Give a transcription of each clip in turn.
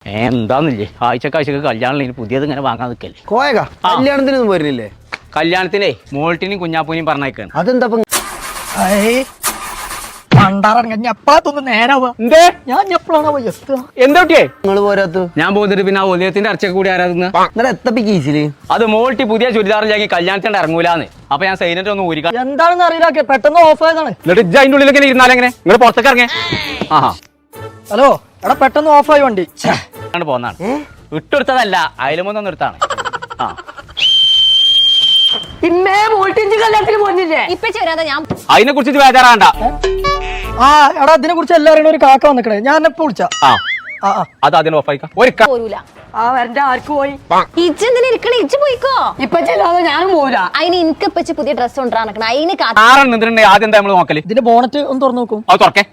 എന്താന്നില്ലേ ആഴ്ചക്കാഴ്ചക്ക് കല്യാണം പുതിയത് ഇങ്ങനെ വാങ്ങാൻ നിൽക്കല്ലേ കോയക കല്യാണത്തിനൊന്നും വരുന്നില്ലേ? കല്യാണത്തിനെ മോൾട്ടിനെയും കുഞ്ഞാപ്പൂനെയും പറഞ്ഞേക്കാണ്. അതെന്താ എന്തോട്ടിയേ നിങ്ങള് പോരാത്ത ഞാൻ പോന്നിട്ട് പിന്നെ ആ ഉദയത്തിന്റെ അർച്ചക്ക് കൂടി ആരാധന എത്തപ്പ കീസില് അത് മോൾട്ടി പുതിയ ചുരിദാറിലാക്കി കല്യാണത്തിന്റെ ഇറങ്ങൂലാന്ന്. അപ്പൊ ഞാൻ സൈനറ്റ് ഒന്ന് ഊരിക്കാം എന്താണെന്ന് അറിയില്ല, പെട്ടെന്ന് ഓഫ് ആയതാണ്. എന്നിട്ട് ഇജ്ജ് അതിന്റെ ഉള്ളിൽ ഇങ്ങനെ ഇരുന്നാലെങ്ങനെ നിങ്ങൾ പുറത്തേക്ക് ഇറങ്ങേ? ആഹാ ഹലോ എടാ, പെട്ടെന്ന് ഓഫ് ആയി വണ്ടി. പോന്നാണ് ഇട്ടെടുത്തതല്ല, അയലുമൊന്നും എടുത്താണ്. ആ അതിനെ കുറിച്ച് ബേജാറാണ്ട. ആ എടാ, ഇതിനെ കുറിച്ച് എല്ലാവരും ഒരു കാക്ക വന്നിക്കണേ, ഞാൻ എപ്പോ വിളിച്ച അത് അതിന് ഓഫായിക്കാം. ഒരു ആർക്ക് പോയി ഞാനും പോരാ. അതിന് എനിക്ക് ഇപ്പച്ചി പുതിയ ഡ്രസ് കൊണ്ടുവരാൻ അതിന് ആദ്യം എന്താ നമ്മള് നോക്കല്? ഇതിന്റെ ബോണറ്റ് ഒന്ന് തുറന്നു നോക്കും. അത് തുറക്കേ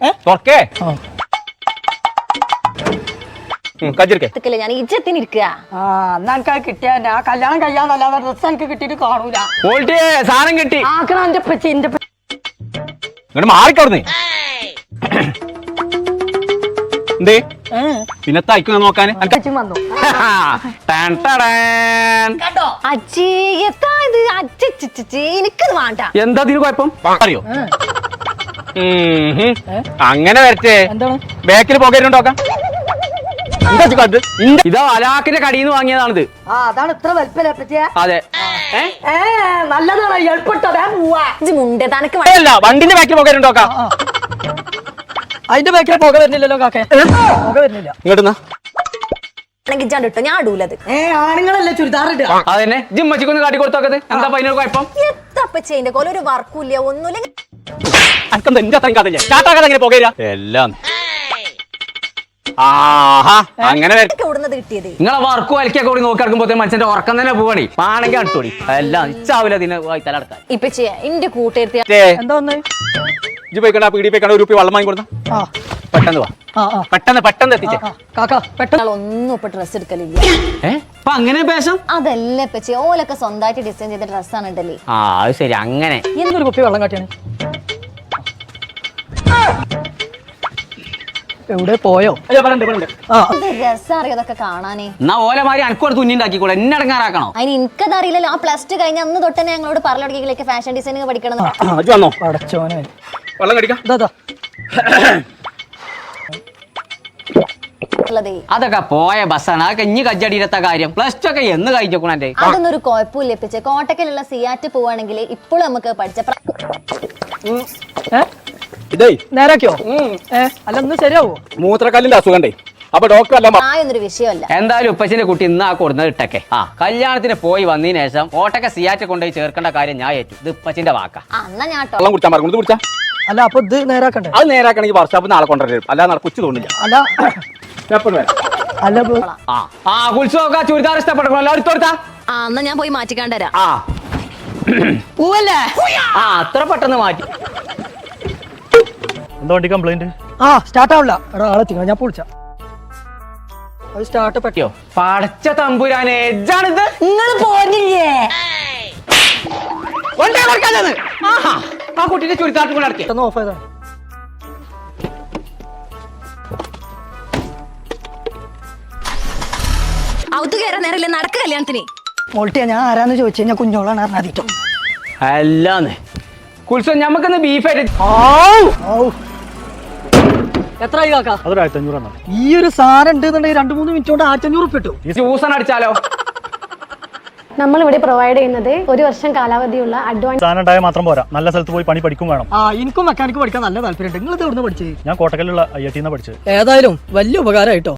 ഞാൻ ഇജ്ജത്തിന് ഇരിക്കുക. എനിക്ക് കിട്ടിയ ആ കല്യാണം കഴിയാന്നല്ലാതെ ഡ്രസ് എനിക്ക് കിട്ടിയിട്ട് കാണൂല. സാധനം കിട്ടി. ആക്കണ എന്റെ പച്ചി എന്റെ ഇങ്ങോട്ട് മാറിക്കവിടുന്നേ. എന്തേ പിന്നെ തയ്ക്കുന്ന നോക്കാൻ വന്നു. എനിക്കത് വേണ്ട. എന്താ ഇതിന് കുഴപ്പം അറിയോ? അങ്ങനെ വരട്ടെ. എന്താണ് ബാക്കിൽ പോകരുണ്ടോക്കാം. ഇതാ അലാക്കിന്റെ കടിയിൽ നിന്ന് വാങ്ങിയതാണിത്. അതാണ് ഇത്ര വലിപ്പല്ലേ പറ്റിയ? അതെ നല്ലതാണ്, എളുപ്പട്ടോ. അല്ല വണ്ടിന്റെ ബാക്കിൽ പോകരുണ്ടോക്കാം. അതിന്റെ ബാക്കിൽ പുക വരുന്നില്ലല്ലോ കാക്ക, പുക വരുന്നില്ല. ഇങ്ങോട്ട് ട്ടോ ഞാൻ ഇടൂലത്. ആണുങ്ങളല്ലേ ചുരിദാർ ഇടുക. അതന്നെ ജിമ്മച്ചിക്കൊന്ന് കാട്ടി കൊടുത്തോക്കത്. എന്താ അതിനൊരു കുഴപ്പം? എത്തപ്പച്ചേന്റെ കോല ഒരു വർക്കൂല്ല, ഒന്നുമില്ല. എല്ലാം ആഹാ അങ്ങനെ ഇവിടുന്നത് കിട്ടിയത്. നിങ്ങളെ വർക്ക് വലിക്കൊക്കെ കൂടി നോക്കി നടക്കുമ്പോ മനുഷ്യന്റെ ഉറക്കം തന്നെ പോവാണി. ആണെങ്കിൽ അടുത്തോടി എല്ലാം ഇച്ചാവില്ല ഇതിനെ തലടക്കാൻ. ഇപ്പച്ചേ എന്റെ കൂട്ടുകാരി എന്താ വന്നേ? പോയിക്കണ്ട പീടി പോയിക്കണ്ട ഒരു വെള്ളം വാങ്ങി കൊടുത്ത പെട്ടെന്ന് വാ. പെട്ടെന്ന് എത്തിച്ചേ കാക്ക. പെട്ടെന്ന് ഒന്നും ഇപ്പൊ ഡ്രസ് എടുക്കലില്ല. അപ്പൊ അങ്ങനെ പേശം അതല്ല ഇപ്പച്ചേ, ഓലൊക്കെ സ്വന്തമായിട്ട് ഡിസൈൻ ചെയ്ത ഡ്രസ്സാണ് ഇടല്. ആ അത് ശരി. അങ്ങനെ എന്തൊരു കുപ്പി വെള്ളം കാട്ടിയാണ്. എവിടെ പോയോ? രസറിയോ അതൊക്കെ കാണാനേ. എന്നാ ഓലമാരി അനക്കോട് തുന്നിണ്ടാക്കിക്കോളെ, എന്നെ അടങ്ങാറാക്കണോ? അതിന് എനിക്കതറിയില്ലല്ലോ. ആ പ്ലസ് ടു കഴിഞ്ഞ അന്ന് തൊട്ട് തന്നെ ഞങ്ങളോട് പറഞ്ഞു ഫാഷൻ ഡിസൈനിങ് പഠിക്കണം. വന്നോ അടച്ചോനെ വെള്ളം കടിക്കാം. അതൊക്കെ പോയ ബസ്സാണ്. അതൊക്കെ ഇനി കജ്ജടിയിലെത്ത കാര്യം. പ്ലസ് ടു ഒക്കെ എന്ന് കഴിഞ്ഞോക്കണേ. അതൊന്നും ഒരു കുഴപ്പമില്ല ഇപ്പിച്ചേ. കോട്ടക്കലുള്ള സിയാറ്റ് പോവാണെങ്കിൽ ഇപ്പോഴും നമുക്ക് പഠിച്ച നേരാക്കിയോ? അല്ല ഒന്ന് ശരിയാവോ? മൂത്രക്കല്ലിന്റെ അസുഖണ്ടേ, അപ്പൊ ഡോക്ടർ അല്ല എന്നൊരു വിഷയമല്ല. എന്തായാലും ഉപ്പച്ചിന്റെ കുട്ടി ഇന്നാ കൊടുന്നത് ഇട്ടൊക്കെ. കല്യാണത്തിന് പോയി വന്നതിന് ശേഷം ഓട്ടൊക്കെ സിയാറ്റ് കൊണ്ടുപോയി ചേർക്കേണ്ട കാര്യം ഞാൻ ഏറ്റു. ഇത് ഉപ്പച്ചിന്റെ വാക്കാ. എന്നാ ഞാൻ വെള്ളം കുടിച്ചാൽ മറന്നു കുടിച്ചാ. അല്ല അപ്പൊ ഇത് നേരാക്കണ്ടേ? അത് നേരാക്കണെങ്കിൽ വർഷാപ്പ് നാളെ കൊണ്ടുവരും. അല്ല നടക്കുച്ചു തോന്നില്ല. അല്ല അല്ല ഉത്സവമൊക്കെ ചുരിദാർ ഇഷ്ടപ്പെട്ടു എല്ലാവരും കൊടുത്താ. എന്നാ ഞാൻ പോയി മാറ്റിക്കാണ്ട് തരാം. പൂവല്ലേ? അത്ര പെട്ടെന്ന് മാറ്റി. എന്താ വണ്ടി കംപ്ലൈന്റ്? സ്റ്റാർട്ട് ആവില്ല. എടാ ആളെ തിങ്ങ ഞാൻ പൊളിച്ച അത് സ്റ്റാർട്ട് പറ്റിയോ? പടച്ച തമ്പുരാനെ, എജ്ജാണിത്. നിങ്ങൾ പോന്നില്ലേ? ആ കുട്ടിന്റെ ചുരിദാർ കൂടെ നടത്തി ഓഫ് ചെയ്താ. ഔത്ത് കയറാൻ നേരമില്ല, നടക്ക കല്യാണത്തിന്. മോൾട്ടിയാ ഞാൻ ആരാന്ന് ചോദിച്ചു കഴിഞ്ഞാൽ കുഞ്ഞോളാണ് അറിഞ്ഞാതിട്ടോ. അല്ലാന്ന് കുൽസോ ഞമ്മക്കൊന്ന് ബീഫായിട്ട്. എത്രയായി കാക്ക? അതൊരു 1500 ഈ ഒരു സാധനം ഉണ്ടെന്നുണ്ടെങ്കിൽ 2-3 മിനിറ്റ് കൊണ്ട് 1500 കിട്ടും. ജ്യൂസൺ അടിച്ചാലോ? നമ്മൾ ഇവിടെ പ്രൊവൈഡ് ചെയ്യുന്നത് 1 വർഷം കാലാവധിയുള്ള അഡ്വാൻസ്. സാധനം ഉണ്ടായാൽ മാത്രം പോരാ, നല്ല സ്ഥലത്ത് പോയി പണി പഠിക്കും വേണം. എനിക്കും മെക്കാനിക്ക് പഠിക്കാൻ നല്ല താല്പര്യമുണ്ട്. നിങ്ങൾ ഇത് എവിടുന്ന് പഠിച്ചത്? ഞാൻ കോട്ടക്കലുള്ള IIT പഠിച്ചത്. ഏതായാലും വലിയ ഉപകാരമായിട്ടോ.